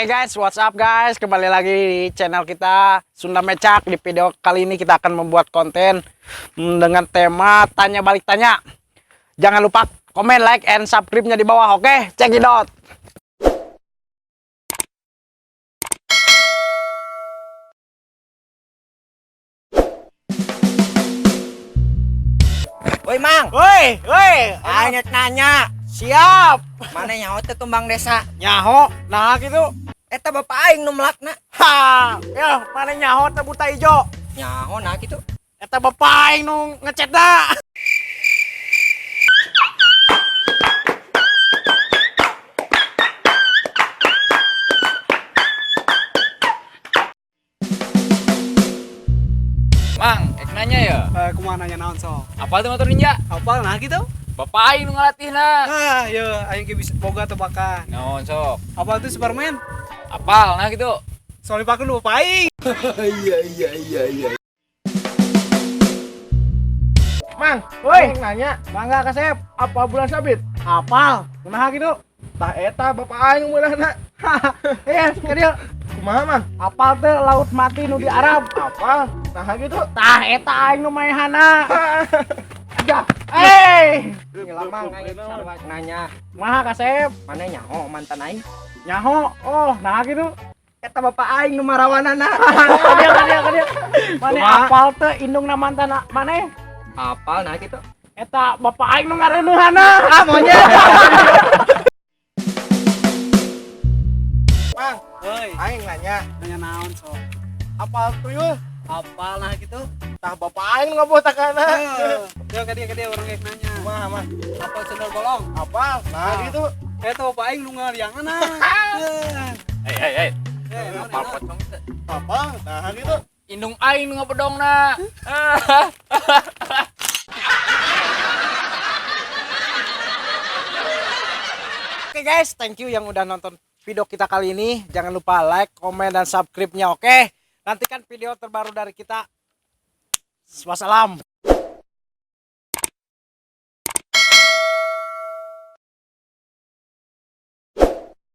Oke guys, what's up guys? Kembali lagi di channel kita Sunda Mecak. Di video kali ini kita akan membuat konten dengan tema tanya balik tanya. Jangan lupa komen, like, and subscribe-nya di bawah. Oke, check it out. Woi Mang, Woi, banyak nanya. siap. Mana nyaho teh tumbang desa? Nyaho, nah gitu. Eta bapak aing nu melakna. Ha, ya mana nyaho teh buta ijo. Nyaho nah gitu. Eta bapak aing nu ngecet da. Mang, ek nanya ya. Kumaha nanya naon so? Apa tuh motor ninja? Hafal nah gitu? Bapak aing nu ngalatihna. Ah, ya aing ge bisa boga tebakan. Naon sok? Apa tuh Superman? Apal nah gitu. Soalnya pakai lu aing. Mang, woi, nanya, mangga kasep, apa bulan sabit? Apal, kumaha gitu? Tah eta bapak aing mulana. Iya, dia. Kumaha mang? Apal teh laut mati nu di Arab. Apal, tah gitu. Tah eta aing nu maehana. Ya, Gila Mang aing sarua nanya. kumaha kasep? Mana nyaho mantan aing? Nyaho, oh, nah gitu. Eta bapak aing nu marawanana. Kadia. Mane Kumaha? apal teh indungna mantan maneh? Apal nah gitu. Eta bapak aing nu ngareuneuhana. Ah monyet. Mang, Woi, aing nanya, nanya naon so? apal tuyul? Hafal nah gitu? Tah bapak aing ngabotakana. Ya dia orang kayak nanya. Kumaha mah? Hafal sendal bolong? Apal, nah gitu. Eta bapak aing nu ngaliangan nah. Hei. Naon, Apal naon? potong teh. Apal, nah gitu. Indung aing nu ngapedongna. Oke guys, thank you yang udah nonton video kita kali ini. Jangan lupa like, komen, dan subscribe-nya, oke? Nantikan video terbaru dari kita. Wassalam.